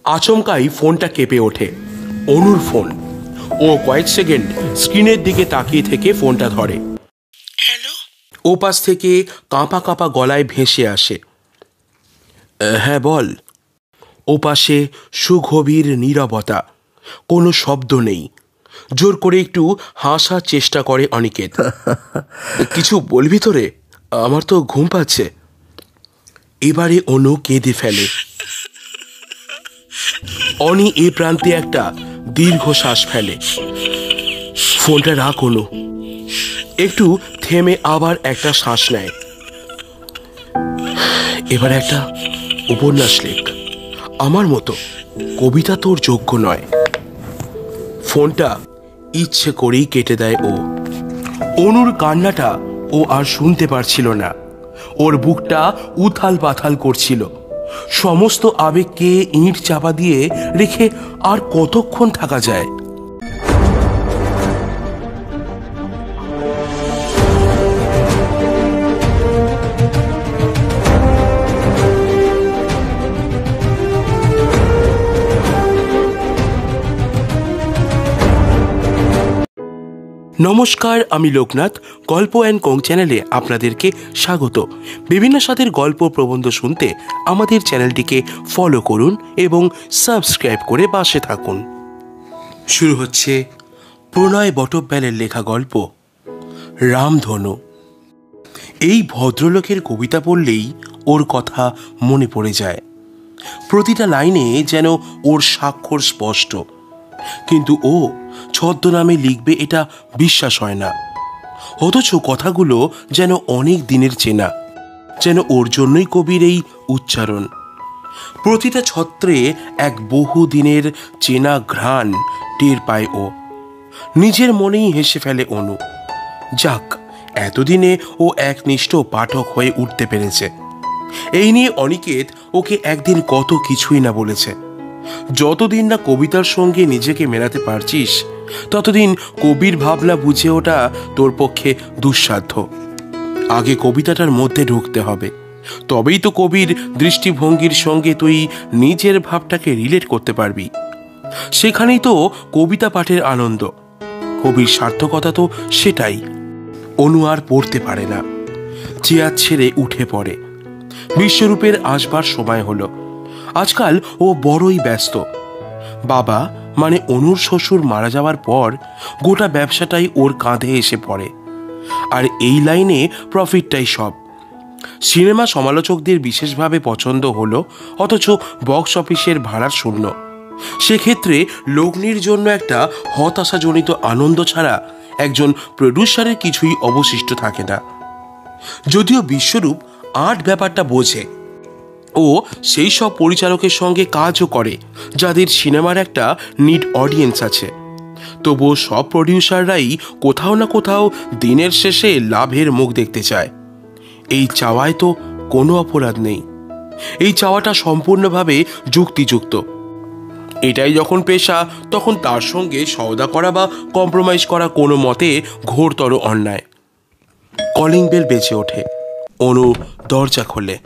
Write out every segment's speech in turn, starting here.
আচমকাই ফোনটা কেঁপে ওঠে। অনুর ফোন। ও কয়েক সেকেন্ড স্ক্রিনের দিকে তাকিয়ে থেকে ফোনটা ধরে। হ্যালো। ওপাশ থেকে কাঁপা কাঁপা গলায় ভেসে আসে, হ্যাঁ বল। ওপাশে সুগভীর নীরবতা, কোনো শব্দ নেই। জোর করে একটু হাসার চেষ্টা করে অনিকেত। কিছু বলবি তোরে? আমার তো ঘুম পাচ্ছে। এবারে অনু কেঁদে ফেলে। অনি এ প্রান্তে একটা দীর্ঘ শ্বাস ফেলে। ফোনটা রাখ অনু। একটু থেমে আবার একটা শ্বাস নেয়। এবার একটা উপন্যাস লেখ, আমার মতো। কবিতা তোর যোগ্য নয়। ফোনটা ইচ্ছে করেই কেটে দেয় ও। অনুর কান্নাটা ও আর শুনতে পারছিল না। ওর বুকটা উথাল পাথাল করছিল। সমস্ত আবেগকে ইঁট চাপা দিয়ে রেখে আর কতক্ষণ থাকা যায়? নমস্কার, আমি লোকনাথ। গল্প অ্যান্ড কোং চ্যানেলে আপনাদেরকে স্বাগত। বিভিন্ন স্বাদের গল্প প্রবন্ধ শুনতে আমাদের চ্যানেলটিকে ফলো করুন এবং সাবস্ক্রাইব করে পাশে থাকুন। শুরু হচ্ছে প্রণয় বটব্যালের লেখা গল্প রামধনু। এই ভদ্রলোকের কবিতা পড়লেই ওর কথা মনে পড়ে যায়। প্রতিটা লাইনে যেন ওর স্বাক্ষর স্পষ্ট, কিন্তু ও ছদ্মনামে লিখবে এটা বিশ্বাস হয় না। অথচ কথাগুলো যেন অনেক দিনের চেনা, যেন ওর জন্যই কবির এই উচ্চারণ। প্রতিটা ছত্রে এক বহু দিনের চেনা ঘ্রাণ টের পায় ও। নিজের মনেই হেসে ফেলে অনু। যাক, এতদিনে ও একনিষ্ঠ পাঠক হয়ে উঠতে পেরেছে। এই নিয়ে অনিকেত ওকে একদিন কত কিছুই না বলেছে। যতদিন না কবিতার সঙ্গে নিজেকে মেলাতে পারছিস, ততদিন কবির ভাবনা বুঝে ওঠা তোর পক্ষে দুঃসাধ্য। আগে কবিতাটার মধ্যে ঢুকতে হবে, তবেই তো কবির দৃষ্টিভঙ্গির সঙ্গে তুই নিজের ভাবটাকে রিলেট করতে পারবি। সেখানেই তো কবিতা পাঠের আনন্দ। কবির সার্থকতা তো সেটাই। অনু আর পড়তে পারে না। চেয়ার ছেড়ে উঠে পড়ে। বিশ্বরূপের আসবার সময় হলো। আজকাল ও বড়ই ব্যস্ত। বাবা মানে অনুর শ্বশুর মারা যাওয়ার পর গোটা ব্যবসাটাই ওর কাঁধে এসে পড়ে। আর এই লাইনে প্রফিটটাই সব। সিনেমা সমালোচকদের বিশেষভাবে পছন্দ হলো, অথচ বক্স অফিসের ভাড়ার শূন্য। সেক্ষেত্রে লগ্নির জন্য একটা হতাশাজনিত আনন্দ ছাড়া একজন প্রডিউসারের কিছুই অবশিষ্ট থাকে না। যদিও বিশ্বরূপ আর্ট ব্যাপারটা বোঝে, ও সেই সব পরিচালকের সঙ্গে কাজও করে যাদের সিনেমার একটা নিড অডিয়েন্স আছে, তবুও সব প্রডিউসাররাই কোথাও না কোথাও দিনের শেষে লাভের মুখ দেখতে চায়। এই চাওয়ায় তো কোনো অপরাধ নেই। এই চাওয়াটা সম্পূর্ণভাবে যুক্তিযুক্ত। এটাই যখন পেশা, তখন তার সঙ্গে সওদা করা বা কম্প্রোমাইজ করা কোনো মতে ঘোরতর অন্যায়। কলিং বেল বেজে ওঠে। অনু দরজা খোলে।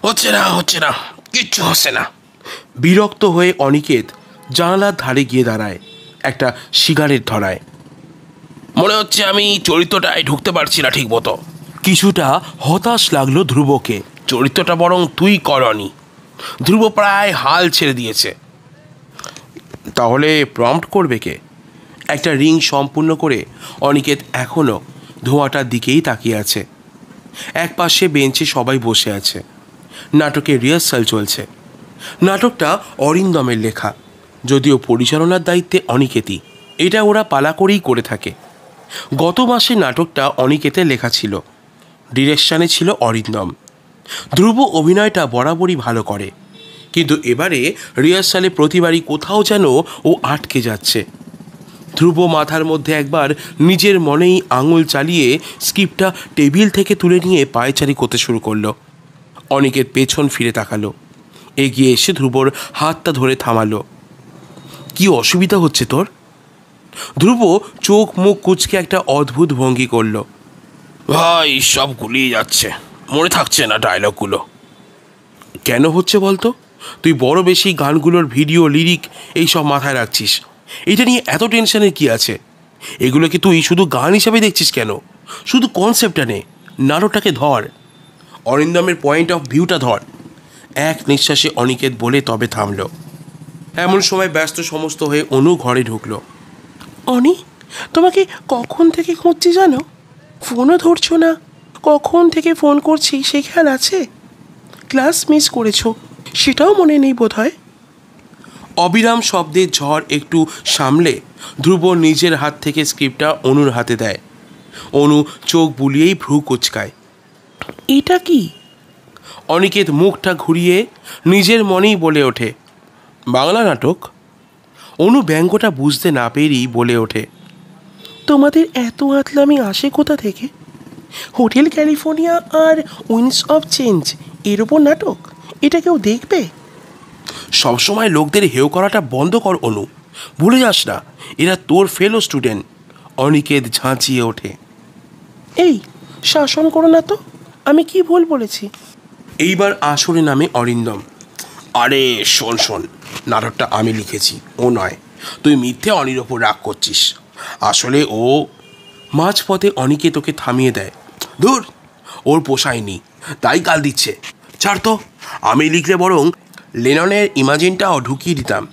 হচ্ছে না, কিচ্ছু হচ্ছে না। বিরক্ত হয়ে অনিকেত জানালার ধারে গিয়ে দাঁড়ায়, একটা সিগারেট ধরায়। মনে হচ্ছে আমি চরিত্রটায় ঢুকতে পারছি না ঠিক মতো। কিছুটা হতাশ লাগলো ধ্রুবকে। চরিত্রটা বরং তুই করনি। ধ্রুব প্রায় হাল ছেড়ে দিয়েছে। তাহলে প্রম্পট করবে কে? একটা রিং সম্পূর্ণ করে অনিকেত এখনো ধোঁয়াটার দিকেই তাকিয়ে আছে। এক পাশে বেঞ্চে সবাই বসে আছে। নাটকের রিহার্সাল চলছে। নাটকটা অরিন্দমের লেখা, যদিও পরিচালনার দায়িত্বে অনিকেতই। এটা ওরা পালা করেই করে থাকে। গত মাসে নাটকটা অনিকেতের লেখা ছিল, ডিরেকশানে ছিল অরিন্দম। ধ্রুব অভিনয়টা বরাবরই ভালো করে, কিন্তু এবারে রিহার্সালে প্রতিবারই কোথাও যেন ও আটকে যাচ্ছে। ধ্রুব মাথার মধ্যে একবার নিজের মনেই আঙুল চালিয়ে স্ক্রিপ্টটা টেবিল থেকে তুলে নিয়ে পায়চারি করতে শুরু করলো। অনিকেত পেছন ফিরে তাকালো। এগিয়ে এসে ধ্রুবর হাতটা ধরে থামালো। কি অসুবিধা হচ্ছে তোর? ধ্রুব চোখ মুখ কুঁচকে একটা অদ্ভুত ভঙ্গি করল। ভাই, সব গুলিয়ে যাচ্ছে, মনে থাকছে না ডায়লগগুলো। কেন হচ্ছে বলতো? তুই বড় বেশি গানগুলোর ভিডিও লিরিক এইসব মাথায় রাখছিস, এটা নিয়ে এত টেনশনের কি আছে? এগুলোকে তুই শুধু গান হিসাবে দেখছিস কেন? শুধু কনসেপ্টটা নে, নাটকটাকে ধর, অরিন্দমের পয়েন্ট অফ ভিউটা ধর। এক নিঃশ্বাসে অনিকেত বলে তবে থামল। এমন সময় ব্যস্ত সমস্ত হয়ে অনু ঘরে ঢুকলো। অনি, তোমাকে কখন থেকে খুঁজছি জানো? ফোনও ধরছো না। কখন থেকে ফোন করছি সে খেয়াল আছে? ক্লাস মিস করেছো সেটাও মনে নেই বোধ হয়। অবিরাম শব্দের ঝড় একটু সামলে ধ্রুব নিজের হাত থেকে স্ক্রিপ্টটা অনুর হাতে দেয়। অনু চোখ বুলিয়েই ভ্রু কুচকায়। এটা কি? অনিকেত মুখটা ঘুরিয়ে নিজের মনেই বলে ওঠে, বাংলা নাটক। অনু ব্যঙ্গটা বুঝতে না পেরেই বলে ওঠে, তোমাদের এত আতলামি আসে কোথা থেকে? হোটেল ক্যালিফোর্নিয়া আর উইন্ডস অফ চেঞ্জ এর ওপর নাটক, এটা কেউ দেখবে? সবসময় লোকদের হেয় করাটা বন্ধ কর অনু, ভুলে যাস না এরা তোর ফেলো স্টুডেন্ট। অনিকেত ঝাঁচিয়ে ওঠে। এই শাসন করো না তো, আমি কি ভুল বলেছি? এইবার আসরে নামে অরিন্দম। আরে শোন শোন, নাটকটা আমি লিখেছি, ও নয়। তুই মিথ্যে অনির ওপর রাগ করছিস, আসলে ও। মাঝপথে অনিকে তোকে থামিয়ে দেয়। ধুর, ওর পোষায়নি তাই গাল দিচ্ছে। ছাড় তো, আমি লিখলে বরং লেননের ইমাজিনটাও ঢুকিয়ে দিতাম।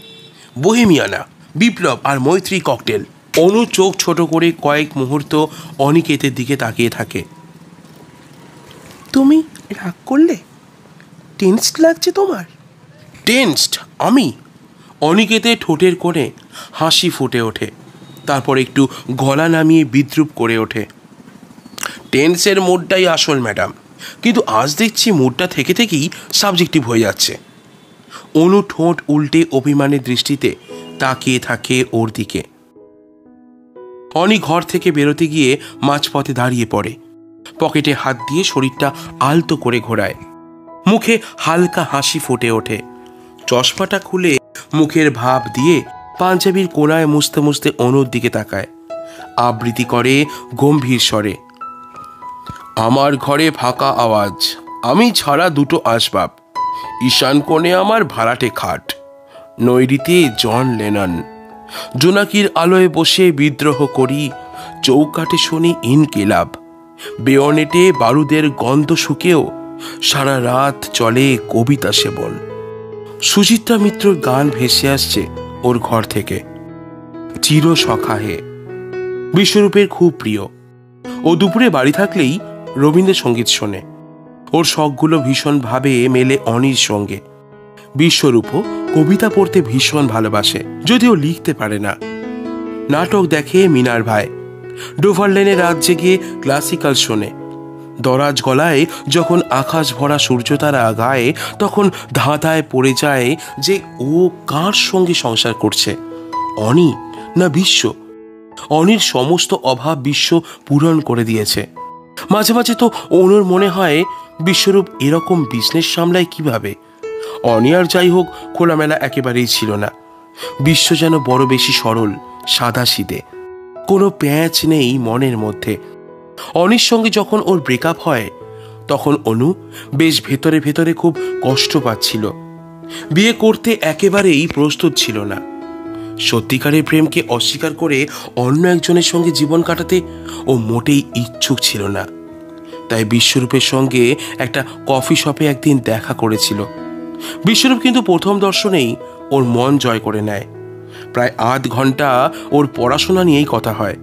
বোহেমিয়ানা, বিপ্লব আর মৈত্রী ককটেল। অনু চোখ ছোট করে কয়েক মুহূর্ত অনিকেতের দিকে তাকিয়ে থাকে। তুমি রাগ করলে? টেন্সড লাগছে তোমার? টেন্সড আমি? অনিকেতের ঠোঁটের কোণে হাসি ফুটে ওঠে, তারপর একটু গলা নামিয়ে বিদ্রুপ করে ওঠে। টেন্সের মুডটাই আসল ম্যাডাম, কিন্তু আজ দেখছি মুডটা থেকে থেকেই সাবজেক্টিভ হয়ে যাচ্ছে। অনু ঠোঁট উল্টে অভিমানের দৃষ্টিতে তাকিয়ে থাকে ওর দিকে। অনি ঘর থেকে বেরোতে গিয়ে মাঝপথে দাঁড়িয়ে পড়ে, পকেটে হাত দিয়ে শরীরটা আলতো করে ঘোরায়। মুখে হালকা হাসি ফুটে ওঠে। চশমাটা খুলে মুখের ভাব দিয়ে পাঞ্জাবির কোনায় মুছতে মুছতে অনুর দিকে তাকায়। আবৃত্তি করে গম্ভীর স্বরে, আমার ঘরে ফাঁকা আওয়াজ, আমি ছাড়া দুটো আসবাব, ঈশান কোণে আমার ভাড়াটে খাট, নৈরিতে জন লেনন, জোনাকির আলোয় বসে বিদ্রোহ করি, চৌকাঠে শুনি ইনকিলাব, বেয়নেটে বারুদের গন্ধ শুকেও সারা রাত চলে কবিতা সেবন। সুচিত্রা মিত্রর গান ভেসে আসছে ওর ঘর থেকে। চির সখা হে বিশ্বরূপের খুব প্রিয়। ও দুপুরে বাড়ি থাকলেই রবীন্দ্রসঙ্গীত শোনে। ওর শখগুলো ভীষণভাবে মেলে অনির সঙ্গে। বিশ্বরূপও কবিতা পড়তে ভীষণ ভালোবাসে, যদিও লিখতে পারে না। নাটক দেখে মিনার ভাই, ডোভারলেনে রাত জেগে ক্লাসিক্যাল শোনে। দরাজ গলায় যখন আকাশ ভরা সূর্যতারা গায়ে, তখন ধাঁধায় পড়ে যায় যে ও কার সঙ্গে সংসার করছে, অনি না বিশ্ব। অনির সমস্ত অভাব বিশ্ব পূরণ করে দিয়েছে। মাঝে মাঝে তো অনুর মনে হয় বিশ্বরূপ এরকম বিজনেস সামলায় কিভাবে। অনি আর যাই হোক খোলামেলা একেবারেই ছিল না। বিশ্ব যেন বড় বেশি সরল, সাদাসিধে, কোনো প্যাঁচ নেই মনের মধ্যে। অনির সঙ্গে যখন ওর ব্রেকআপ হয় তখন অনু বেশ ভেতরে ভেতরে খুব কষ্ট পাচ্ছিল। বিয়ে করতে একেবারেই প্রস্তুত ছিল না। সত্যিকারের প্রেমকে অস্বীকার করে অন্য একজনের সঙ্গে জীবন কাটাতে ও মোটেই ইচ্ছুক ছিল না। তাই বিশ্বরূপের সঙ্গে একটা কফি শপে একদিন দেখা করেছিল। বিশ্বরূপ কিন্তু প্রথম দর্শনেই ওর মন জয় করে নেয়। প্রায় আধ ঘন্টা ওর পড়াশোনা নিয়েই কথা হয়।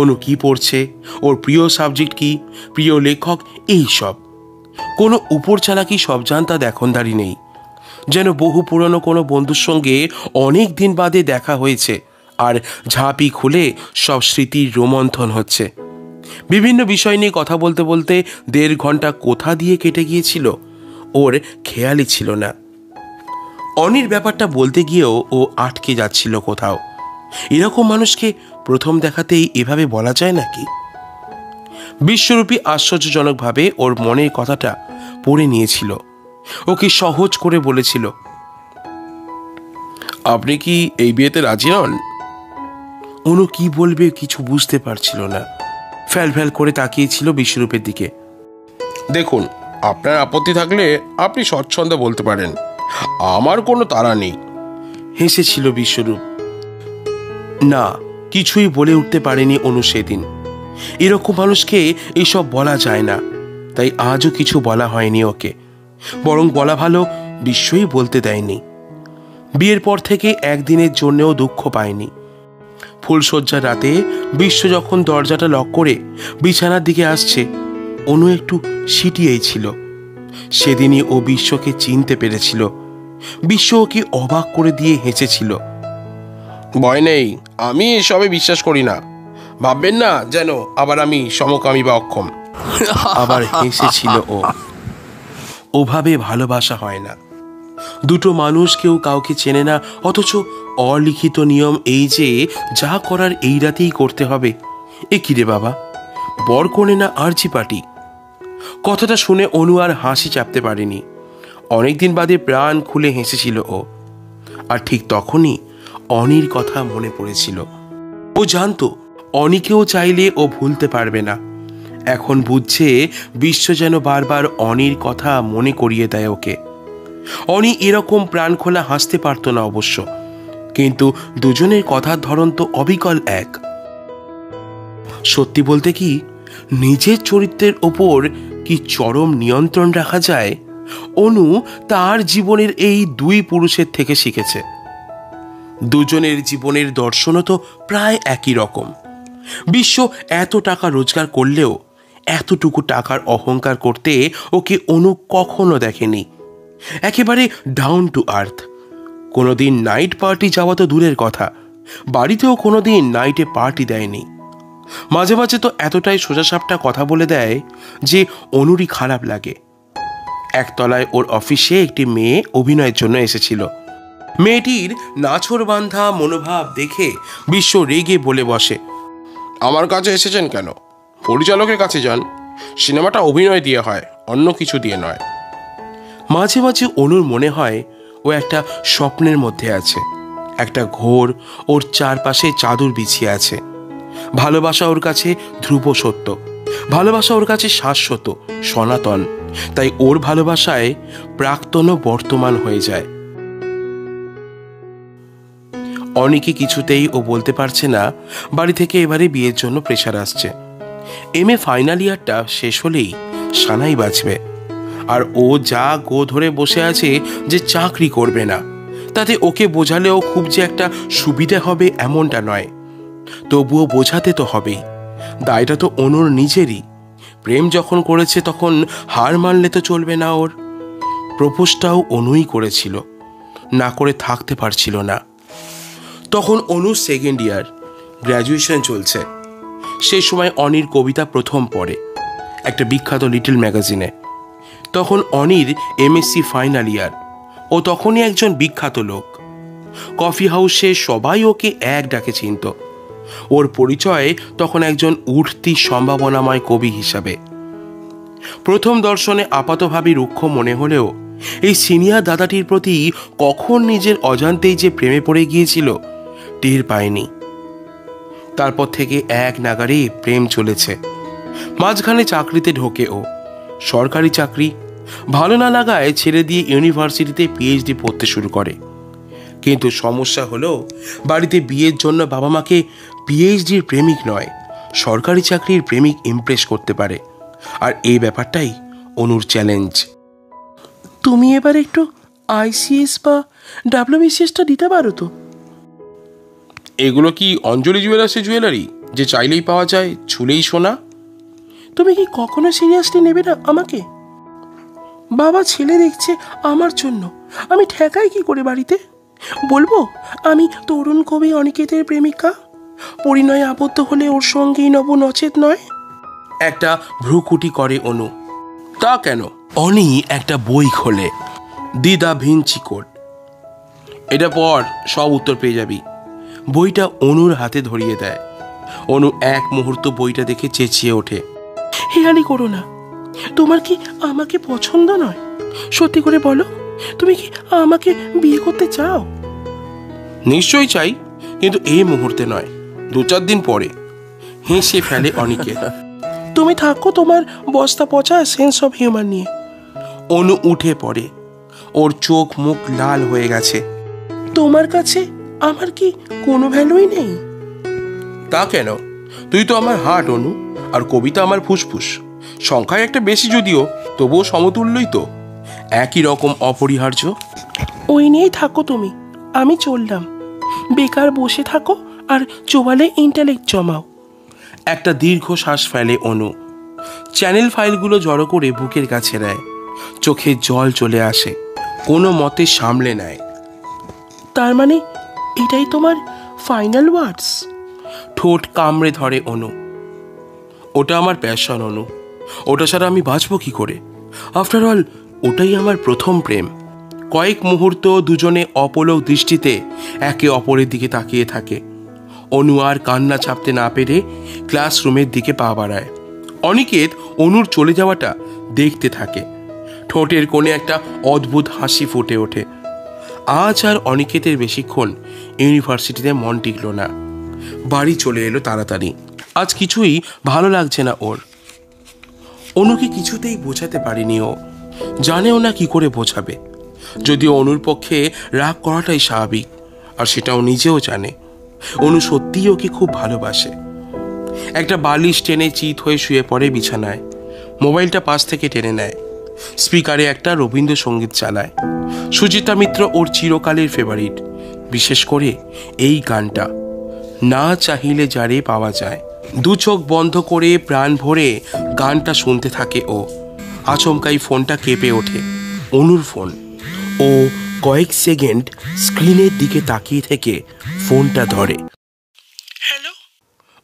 অনু কি পড়ছে, ওর প্রিয় সাবজেক্ট কি, প্রিয় লেখক, এই সব। কোনো উপর চালাকি সব জানতা দেখনদারি নেই। যেন বহু পুরনো কোনো বন্ধুর সঙ্গে অনেক দিন বাদে দেখা হয়েছে আর ঝাঁপি খুলে সব স্মৃতির রোমন্থন হচ্ছে। বিভিন্ন বিষয় নিয়ে কথা বলতে বলতে 1.5 ঘন্টা কোথা দিয়ে কেটে গিয়েছিল ওর খেয়ালই ছিল না। অনির ব্যাপারটা বলতে গিয়েও ও আটকে যাচ্ছিল কোথাও। এরকম মানুষকে প্রথম দেখাতেই এভাবে বলা যায় নাকি? বিশ্বরূপী আশ্চর্যজনকভাবে ওর মনের কথাটা পড়ে নিয়েছিল। ওকে সহজ করে বলেছিল, আপনি কি এই বিয়েতে রাজি হন? অনু কি বলবে কিছু বুঝতে পারছিল না। ফ্যাল ফ্যাল করে তাকিয়েছিল বিশ্বরূপের দিকে। দেখুন, আপনার আপত্তি থাকলে আপনি স্বচ্ছন্দে বলতে পারেন, আমার কোনো তাড়া নেই। হেসেছিল বিশ্বরূপ। না, কিছুই বলে উঠতে পারেনি অনু সেদিন। এরকম মানুষকে এসব বলা যায় না, তাই আজও কিছু বলা হয়নি ওকে। বরং বলা ভালো, বিশ্বই বলতে দেয়নি। বিয়ের পর থেকে একদিনের জন্যেও দুঃখ পায়নি। ফুলশয্যার রাতে বিশ্ব যখন দরজাটা লক করে বিছানার দিকে আসছে, অনু একটু সিটিয়েই ছিল। সেদিনই ও বিশ্বকে চিনতে পেরেছিল। বিশ্ব ওকে অবাক করে দিয়ে হেসেছিল। ভয় নেই, আমি এসবে বিশ্বাস করি না। ভাববেন না যেন আবার আমি সমকামী বা অক্ষম। আবার হেসেছিল ও। ওভাবে ভালোবাসা হয় না। দুটো মানুষ কেউ কাউকে চেনে না, অথচ অলিখিত নিয়ম এই যে যা করার এই রাতেই করতে হবে। এ কি রে বাবা, বরকনে না আরজি পার্টি? কথাটা শুনে অনু আর হাসি চাপতে পারেনি। অনেকদিন বাদে প্রাণ খুলে হেসেছিল ও। আর ঠিক তখনই অনির কথা মনে পড়েছিল। ও জানতো অনিকেও চাইলে ও ভুলতে পারবে না। এখন বুঝছে বিশ্ব যেন বারবার অনির কথা মনে করিয়ে দেয় ওকে। অনি এরকম প্রাণ খোলা হাসতে পারতো না অবশ্য, কিন্তু দুজনের কথার ধরন তো অবিকল এক। সত্যি বলতে কি, নিজের চরিত্রের ওপর কি চরম নিয়ন্ত্রণ রাখা যায়, অনু তার জীবনের এই দুই পুরুষের থেকে শিখেছে। দুজনের জীবনের দর্শনও তো প্রায় একই রকম। বিশ্ব এত টাকা রোজগার করলেও এতটুকু টাকার অহংকার করতে ওকে অনু কখনো দেখেনি। একেবারে ডাউন টু আর্থ। কোনোদিন নাইট পার্টি যাওয়া তো দূরের কথা, বাড়িতেও কোনোদিন নাইটে পার্টি দেয়নি। মাঝে মাঝে তো এতটাই সোজাসাপটা কথা বলে দেয় যে অনুরই খারাপ লাগে। একতলায় ওর অফিসে একটি মেয়ে অভিনয়ের জন্য এসেছিল। মেয়েটির নাছোড়বান্ধা মনোভাব দেখে বিশ্ব রেগে বলে বসে, আমার কাছে এসেছেন কেন? পরিচালকের কাছে যান। সিনেমাটা অভিনয় দিয়ে হয়, অন্য কিছু দিয়ে নয়। মাঝে মাঝে অনুর মনে হয় ও একটা স্বপ্নের মধ্যে আছে। একটা ঘোর, ওর চারপাশে চাদর বিছিয়ে আছে। ভালোবাসা ওর কাছে ধ্রুব সত্য, ভালোবাসা ওর কাছে শাশ্বত, সনাতন। তাই ওর ভালোবাসায় প্রাক্তন ও বর্তমান হয়ে যায়। অনেকে কিছুতেই ও বলতে পারছে না বাড়ি থেকে এবারে বিয়ের জন্য প্রেশার আসছে। MA ফাইনাল ইয়ারটা শেষ হলেই সানাই বাঁচবে। আর ও যা গো ধরে বসে আছে যে চাকরি করবে না, তাতে ওকে বোঝালেও খুব যে একটা সুবিধা হবে এমনটা নয়। তবুও বোঝাতে তো হবেই, দায়টা তো অনুর নিজেরই। প্রেম যখন করেছে তখন হার মানলে তো চলবে না ওর। প্রপোজটাও অনুই করেছিল, না করে থাকতে পারছিল না। তখন অনু সেকেন্ড ইয়ার, গ্র্যাজুয়েশন চলছে। সেই সময় অনির কবিতা প্রথম পড়ে একটা বিখ্যাত লিটল ম্যাগাজিনে। তখন অনির MSc ফাইনাল ইয়ার। ও তখনই একজন বিখ্যাত লোক। কফি হাউসে সবাই ওকে এক ডাকে চিনত। ওর পরিচয় তখন একজন উঠতি সম্ভাবনাময় কবি হিসাবে। প্রথম দর্শনে আপাতভাবে রুক্ষ মনে হলেও এই সিনিয়র দাদাটির প্রতি কখন নিজের অজান্তেই যে প্রেমে পড়ে গিয়েছিল টের পায়নি। তারপর থেকে এক নাগারে প্রেম চলেছে। মাঝখানে চাকরিতে ঢোকে ও, সরকারি চাকরি ভালো না লাগায় ছেড়ে দিয়ে ইউনিভার্সিটিতে PhD পড়তে শুরু করে। কিন্তু সমস্যা হলো বাড়িতে বিয়ের জন্য বাবা মাকে PhDর প্রেমিক নয়, সরকারি চাকরির প্রেমিক ইমপ্রেস করতে পারে। আর এই ব্যাপারটাই অনুর চ্যালেঞ্জ। তুমি এবার একটু ICS বা WBCSটা দিতে পারো তো? এগুলো কি অঞ্জলি জুয়েলার্সের জুয়েলারি যে চাইলেই পাওয়া যায়, ছুলেই সোনা? তুমি কি কখনো সিরিয়াসলি নেবে না আমাকে? বাবা ছেলে দেখছে আমার জন্য, আমি ঠেকাই কি করে বাড়িতে? বলবো আমি তরুণ কবি অনিকেতের প্রেমিকা, পরিণয়ে আবদ্ধ হলে ওর সঙ্গেই নব, নচেত নয়। একটা ভ্রুকুটি করে অনু। তা কেন? অনি একটা বই খোলে, দি দা ভিঞ্চি কোড। এটা পর সব উত্তর পেয়ে যাবি। বইটা অনুর হাতে ধরিয়ে দেয়। অনু এক মুহূর্ত বইটা দেখে চেঁচিয়ে ওঠে, হেয়ালি করো না। তোমার কি আমাকে পছন্দ নয়? সত্যি করে বলো, তুমি কি আমাকে বিয়ে করতে চাও? নিশ্চয়ই চাই, কিন্তু এই মুহূর্তে নয়, 2-4 দিন পরে। হেসে ফেলে অনিকেত। তুমি থাকো তোমার বস্তা পচা সেন্স অফ হিউমার নিয়ে। অনু উঠে পড়ে, ওর চোখ মুখ লাল হয়ে গেছে। তোমার কাছে আমার কি কোনো ভ্যালুই নেই? তা কেন? তুই তো আমার হার্ট অনু, আর কবিতা আমার ফুসফুস। সংখ্যায় একটা বেশি যদিও, তবুও সমতুল্যই তো, একই রকম অপরিহার্য। ওই নিয়েই থাকো তুমি, আমি চললাম। বেকার বসে থাকো আর চোবালে ইন্টেলেক্ট জমাও। একটা দীর্ঘ শ্বাস ফেলে অনু। চ্যানেল ফাইলগুলো জড়ো করে বুকের কাছে নেয়। চোখে জল চলে আসে, কোনো মতে সামলে নেয়। তার মানে এটাই তোমার ফাইনাল ওয়ার্ডস? ঠোঁট কামড়ে ধরে অনু। ওটা আমার প্যাশন অনু, ওটা ছাড়া আমি বাঁচবো কি করে? আফটার অল ওটাই আমার প্রথম প্রেম। কয়েক মুহূর্ত দুজনে অপলক দৃষ্টিতে একে অপরের দিকে তাকিয়ে থাকে। অনু আর কান্না চাপতে না পেরে ক্লাসরুমের দিকে পা বাড়ায়। অনিকেত অনুর চলে যাওয়াটা দেখতে থাকে। ঠোঁটের কোণে একটা অদ্ভুত হাসি ফুটে ওঠে। আজ আর অনিকেতের বেশিক্ষণ ইউনিভার্সিটিতে মন টিকল না। বাড়ি চলে এলো তাড়াতাড়ি। আজ কিছুই ভালো লাগছে না ওর। অনুকে কিছুতেই বোঝাতে পারেনি ও, জানেও না কি করে বোঝাবে। যদিও অনুর পক্ষে রাগ করাটাই স্বাভাবিক, আর সেটাও নিজেও জানে। অনু সত্যিই ওকে খুব ভালোবাসে। একটা বালিশ টেনে চিত হয়ে শুয়ে পড়ে বিছানায়। মোবাইলটা পাশ থেকে টেনে নেয়। স্পিকারে একটা রবীন্দ্রসঙ্গীত চালায়। সুচিতা মিত্র ওর চিরকালের ফেভারিট, বিশেষ করে এই গানটা, না চাহিলে যারে পাওয়া যায়। দু চোখ বন্ধ করে প্রাণ ভরে গানটা শুনতে থাকে ও। আচমকাই ফোনটা কেঁপে ওঠে। অনুর ফোন। ও কয়েক সেকেন্ড স্ক্রিনের দিকে তাকিয়ে থেকে ফোনটা ধরে। হ্যালো?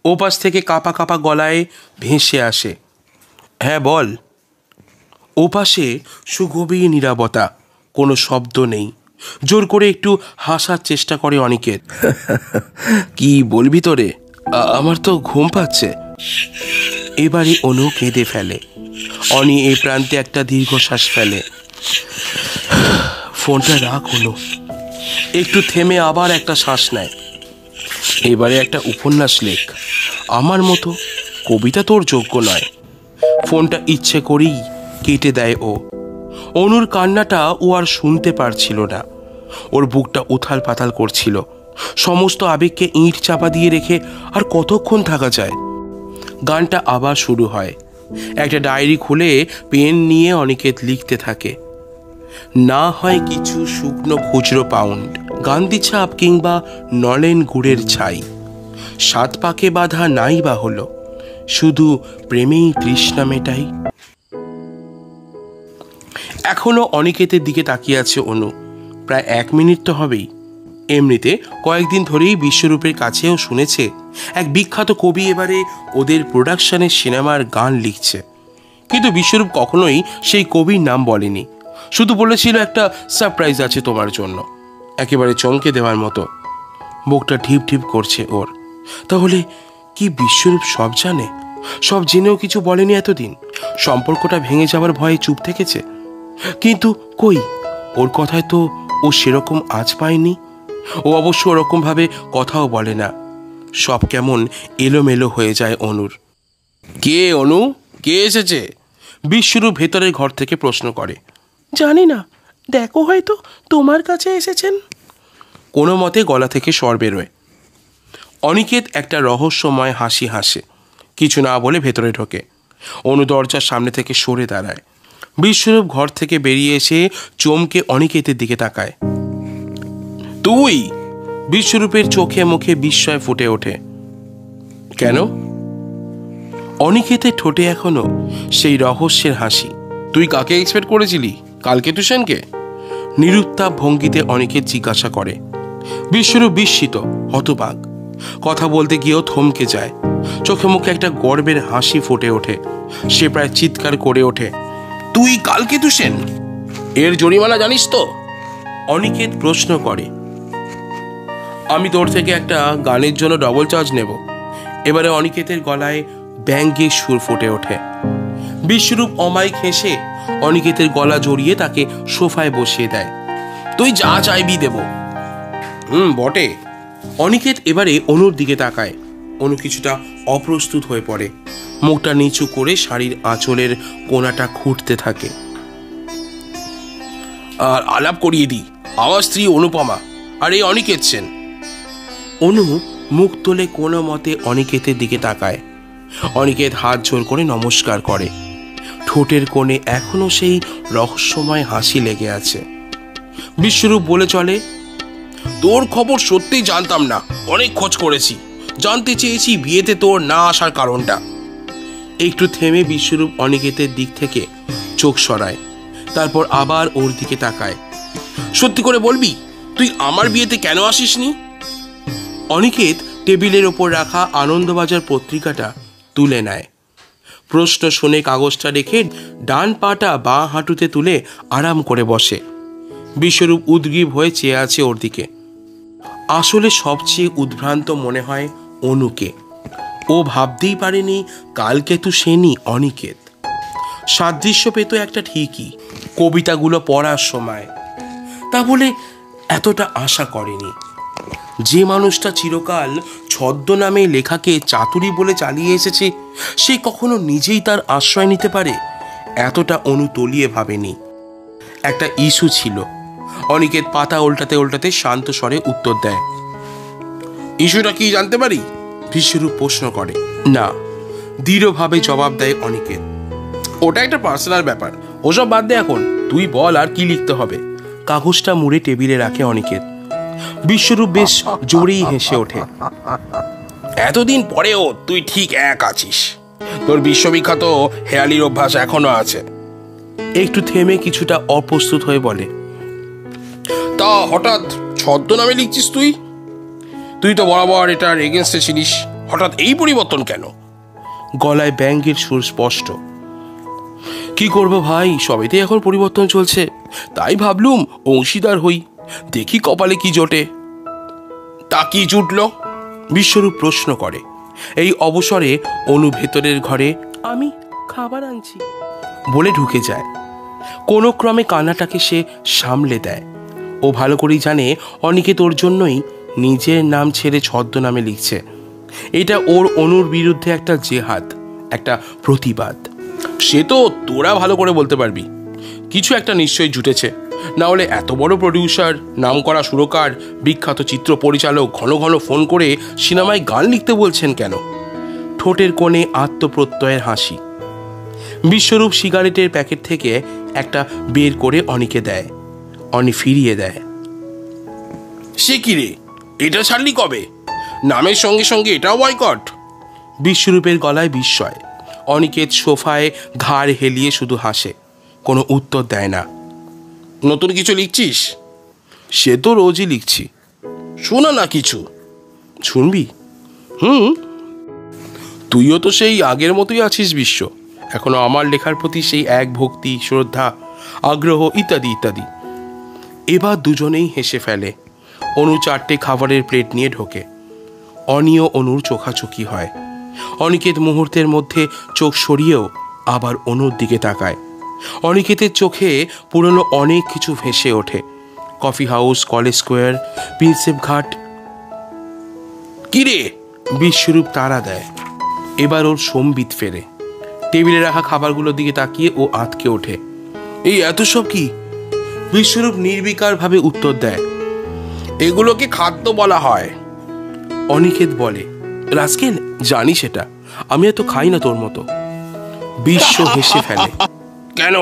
ও পাশ থেকে কাঁপা কাঁপা গলায় ভেসে আসে, হ্যাঁ বল। ও পাশে সুগভীর নীরবতা, কোনো শব্দ নেই। জোর করে একটু হাসার চেষ্টা করে অনিকেত। কি বলবি তোরে? আমার তো ঘুম পাচ্ছে। এবারে অনু কেঁদে ফেলে। অনি এই প্রান্তে একটা দীর্ঘশ্বাস ফেলে। ফোনটা রাখ হলো। একটু থেমে আবার একটা শ্বাস নেয়। এবারে একটা উপন্যাস লেখ, আমার মতো। কবিতা তোর যোগ্য নয়। ফোনটা ইচ্ছে করেই কেটে দেয় ও। অনুর কান্নাটা ও আর শুনতে পারছিল না। ওর বুকটা উথাল পাতাল করছিল। সমস্ত আবেগকে ইঁট চাপা দিয়ে রেখে আর কতক্ষণ থাকা যায়? গানটা আবার শুরু হয়। একটা ডায়েরি খুলে পেন নিয়ে অনিকেত লিখতে থাকে। না হয় কিছু শুকনো খুচরো পাউন্ড, গান্ধী ছাপ কিংবা নলেন গুড়ের ছাই, সাত পাকে বাঁধা নাই বা হলো, শুধু প্রেমেই তৃষ্ণা মেটাই। এখনো অনিকেতের দিকে তাকিয়ে আছে অনু। প্রায় 1 মিনিট তো হবেই। এমনিতে কয়েকদিন ধরেই বিশ্বরূপের কাছেও শুনেছে এক বিখ্যাত কবি এবারে ওদের প্রোডাকশনের সিনেমার গান লিখছে, কিন্তু বিশ্বরূপ কখনোই সেই কবির নাম বলেনি। শুধু বলেছিল একটা সারপ্রাইজ আছে তোমার জন্য। একেবারে চমকে দেওয়ার মতো। বুকটা ঢিপ ঢিপ করছে ওর। তাহলে কি বিশ্বরূপ সব জানে? সব জেনেও কিছু বলেনি এতদিন? সম্পর্কটা ভেঙে যাওয়ার ভয়ে চুপ থেকেছে? কিন্তু কই, ওর কথায় তো ও সেরকম আজ পায়নি। ও অবশ্য ওরকমভাবে কথাও বলে না। সব কেমন এলোমেলো হয়ে যায় অনুর। কে অনু? কে এসেছে? বিশ্বরূপ ভেতরের ঘর থেকে প্রশ্ন করে। জানি না, দেখো হয়তো তোমার কাছে এসেছেন। কোনো মতে গলা থেকে স্বর বেরোয়। অনিকেত একটা রহস্যময় হাসি হাসে। কিছু না বলে ভেতরে ঢোকে। অনু দরজার সামনে থেকে সরে দাঁড়ায়। বিশ্বরূপ ঘর থেকে বেরিয়ে এসে চমকে অনিকেতের দিকে তাকায়। তুই? বিশ্বরূপের চোখে মুখে বিস্ময় ফুটে ওঠে। কেন? অনিকেতের ঠোঁটে এখনো সেই রহস্যের হাসি। তুই কাকে এক্সপেক্ট করেছিলি? কালকেতু সেনকে? নিরুত্তাপ ভঙ্গিতে অনিকেত জিজ্ঞাসা করে। বিশ্বরূপ বিস্মিত, হতবাক। কথা বলতে গিয়েও থমকে যায়। চোখে মুখে একটা গর্বের হাসি ফুটে ওঠে। সে প্রায় চিৎকার করে ওঠে, তুই কালকেতু সেন? এর জরিমানা জানিস তো? অনিকেত প্রশ্ন করে। আমি তোর থেকে একটা গানের জন্য ডবল চার্জ নেব। এবারে অনিকেতের গলায় ব্যঙ্গের সুর ফুটে ওঠে। বিশ্বরূপ অমায়িক হেসে অনিকেতের গলা জড়িয়ে তাকে সোফায় বসিয়ে দেয়। তুই যা চাইবি দেব। বটে। অনিকেত এবারে অনুর দিকে তাকায়। অনু কিছুটা অপ্রস্তুত হয়ে পড়ে। মুখটা নিচু করে শাড়ির আঁচলের কোণাটা খুঁটতে থাকে। আর আলাপ করিয়ে দিই, আমার স্ত্রী অনুপমা, আর এই অনিকেত সেন। অনু মুখ তুলে কোনো মতে অনিকেতের দিকে তাকায়। অনিকেত হাত জোর করে নমস্কার করে। ঠোঁটের কোণে এখনো সেই রহস্যময় হাসি লেগে আছে। বিশ্বরূপ বলে চলে, তোর খবর সত্যিই জানতাম না, অনেক খোঁজ করেছি, জানতে চেয়েছি বিয়েতে তোর না আসার কারণটা। একটু থেমে বিশ্বরূপ অনিকেতের দিক থেকে চোখ সরায়, তারপর আবার ওর দিকে তাকায়। সত্যি করে বলবি, তুই আমার বিয়েতে কেন আসিসনি? অনিকেত টেবিলের ওপর রাখা আনন্দবাজার পত্রিকাটা তুলে নেয়। প্রশ্ন শুনে কাগজটা রেখে ডান পাটা বাঁ হাঁটুতে তুলে আরাম করে বসে। বিশ্বরূপ উদ্গ্রীব হয়ে চেয়ে আছে ওর দিকে। আসলে সবচেয়ে উদ্ভ্রান্ত মনে হয় অনুকে। ও ভাবতেই পারেনি কালকেতু সেনই অনিকেত। সাদৃশ্য পেত একটা ঠিকই কবিতাগুলো পড়ার সময়, তা বলে এতটা আশা করেনি। যে মানুষটা চিরকাল ছদ্মনামে লেখাকে চাতুরি বলে চালিয়ে এসেছে, সে কখনো নিজেই তার আশ্রয় নিতে পারে এতটা অনু তলিয়ে ভাবেনি। একটা ইস্যু ছিল। অনিকেত পাতা উল্টাতে উল্টাতে শান্ত স্বরে উত্তর দেয়। ইস্যুটা কি জানতে পারি? বিশ্বরূপ প্রশ্ন করে। না, দৃঢ়ভাবে জবাব দেয় অনিকেত। ওটা একটা পার্সোনাল ব্যাপার, ওসব বাদ দে এখন, তুই বল আর কি লিখতে হবে। কাগজটা মুড়ে টেবিলে রাখে অনিকেত। বিশ্বরূপ বেশ জোরেই হেসে ওঠে। এতদিন পরেও তুই ঠিক এক আছিস, তোর বিশ্ববিখ্যাত হেয়ালির অভ্যাস এখনো আছে। একটু থেমে কিছুটা অপ্রস্তুত হয়ে বলে, তা হঠাৎ ছদ্মনামে লিখছিস তুই? তুই তো বরাবর এটার এগেনস্টে ছিলিস, হঠাৎ এই পরিবর্তন কেন? গলায় ব্যঙ্গের সুর স্পষ্ট। কি করবো ভাই, সবেতে এখন পরিবর্তন চলছে, তাই ভাবলুম অংশীদার হই, দেখি কপালে কি জোটে। তা কি জুটল? বিশ্বরূপ প্রশ্ন করে। এই অবসরে অনু ভেতরের ঘরে আমি খাবার আনছি বলে ঢুকে যায়। কোনো ক্রমে কান্নাটাকে সে সামলে দেয়। ও ভালো করেই জানে অনিকেত ওর জন্যই নিজের নাম ছেড়ে ছদ্মনামে লিখছে। এটা ওর অনুর বিরুদ্ধে একটা জেহাদ, একটা প্রতিবাদ। সে তো তোরা ভালো করে বলতে পারবি, কিছু একটা নিশ্চয়ই জুটেছে, না হলে এত বড় প্রডিউসার, নামকরা সুরকার, বিখ্যাত চিত্র পরিচালক ঘন ঘন ফোন করে সিনেমায় গান লিখতে বলছেন কেন? ঠোঁটের কোণে আত্মপ্রত্যয়ের হাসি। বিশ্বরূপ সিগারেটের প্যাকেট থেকে একটা বের করে অনিকে দেয়। অনি ফিরিয়ে দেয়। সে কি রে, এটা ছাড়লি কবে? নামের সঙ্গে সঙ্গে এটাও বয়কট? বিশ্বরূপের গলায় বিস্ময়। অনিকেত সোফায় ঘাড় হেলিয়ে শুধু হাসে, কোনো উত্তর দেয় না। নতুন কিছু লিখছিস? সে তো রোজই লিখছি। শোনা না কিছু। শুনবি? তুইও তো সেই আগের মতোই আছিস বিশ্ব, এখনো আমার লেখার প্রতি সেই এক ভক্তি, শ্রদ্ধা, আগ্রহ ইত্যাদি ইত্যাদি। এবার দুজনেই হেসে ফেলে। অনু 4টে খাবারের প্লেট নিয়ে ঢোকে। অনিও অনুর চোখাচোখি হয়। অনিকেত মুহূর্তের মধ্যে চোখ সরিয়েও আবার অনুর দিকে তাকায়। অনিকেতের চোখে পুরনো অনেক কিছু ভেসে ওঠে। Coffee house, college square, Prinsep ঘাট। কিরে? বিশ্বরূপ তাড়া দেয়। এবার ওর সম্বিত ফেরে। টেবিলে রাখা খাবারগুলোর দিকে তাকিয়ে ও আঁতকে ওঠে। এই এত সব কি? বিশ্বরূপ নির্বিকারভাবে উত্তর দেয়, এগুলোকে খাদ্য বলা হয়। অনিকেত বলে, রাস্কেল, জানি সেটা, আমি এত খাই না তোর মতো। বিশ্ব হেসে ফেলে। কেন,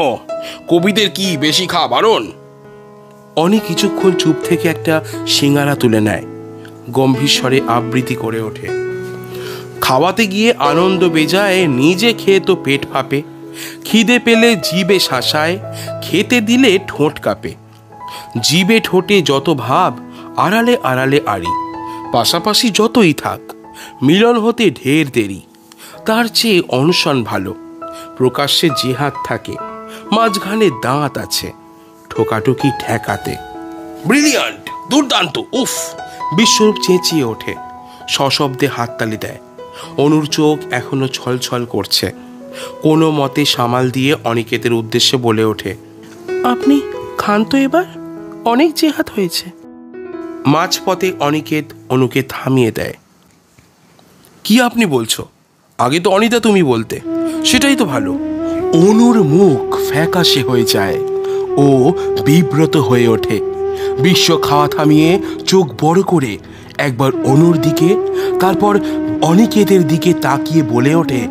কবিদের কি বেশি খাওয়া বারণ? অনি কিছুক্ষণ চুপ থেকে একটা সিঙ্গারা তুলে নেয়। গম্ভীর স্বরে আবৃত্তি করে ওঠে, খাওয়াতে গিয়ে আনন্দ বেজায়, নিজে খেয়ে তো পেট ফাঁপে, খিদে পেলে জিবে শাসায়, খেতে দিলে ঠোঁট কাঁপে, জিবে ঠোঁটে যত ভাব, আড়ালে আড়ালে আড়ি, পাশাপাশি যতই থাক, মিলন হতে ঢের দেরি, তার চেয়ে অনশন ভালো, প্রকাশ্যে জেহাদ থাকে, মাঝখানে দাঁত আছে, ঠোকাঠুকি ঠেকাতে। ব্রিলিয়ান্ট, দুর্দান্ত, উফ! বিশ্বরূপ চেঁচিয়ে ওঠে, সশব্দে হাততালি দেয়। অনুর চোখ এখনো ছলছল করছে। কোনো মতে সামাল দিয়ে অনিকেতের উদ্দেশ্যে বলে ওঠে, আপনি খান তো এবার, অনেক জেহাদ হয়েছে। মাঝপথে অনিকেত অনুকে থামিয়ে দেয়। কি আপনি বলছো? আগে তো অনিতা তুমি বলতে, সেটাই তো ভালো। অনুর মুখ ফ্যাকাশে হয়ে যায়। ও ও বিব্রত হয়ে ওঠে। বিশ্ব খাওয়া থামিয়ে চোখ বড় করে একবার অনুর দিকে, তারপর অনিকেতের দিকে তাকিয়ে বলে ওঠে,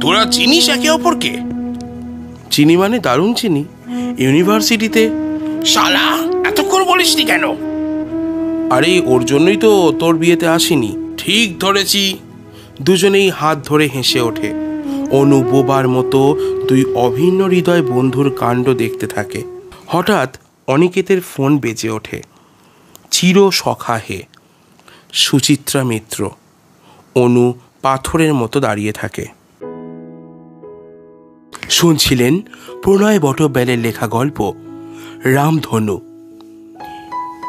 তোরা চিনিস একে অপরকে? চিনি মানে দারুণ চিনি, ইউনিভার্সিটিতে। শালা, এতক্ষণ বলিসনি কেন? আরে ওর জন্যই তো তোর বিয়েতে আসিনি। ঠিক ধরেছি। দুজনেই হাত ধরে হেসে ওঠে। অনু বোবার মতো দুই অভিন্ন হৃদয় বন্ধুর কাণ্ড দেখতে থাকে। হঠাৎ অনিকেতের ফোন বেজে ওঠে। চির সখা হে, সুচিত্রা মিত্র। অনু পাথরের মতো দাঁড়িয়ে থাকে। শুনছিলেন প্রণয় বটব্যালের লেখা গল্প রামধনু।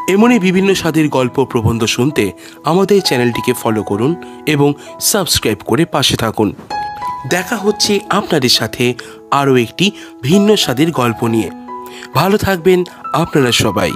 এমনই বিভিন্ন স্বাদের গল্প প্রবন্ধ শুনতে আমাদের চ্যানেলটিকে ফলো করুন এবং সাবস্ক্রাইব করে পাশে থাকুন। দেখা হচ্ছে আপনাদের সাথে আরও একটি ভিন্ন স্বাদের গল্প নিয়ে। ভালো থাকবেন আপনারা সবাই।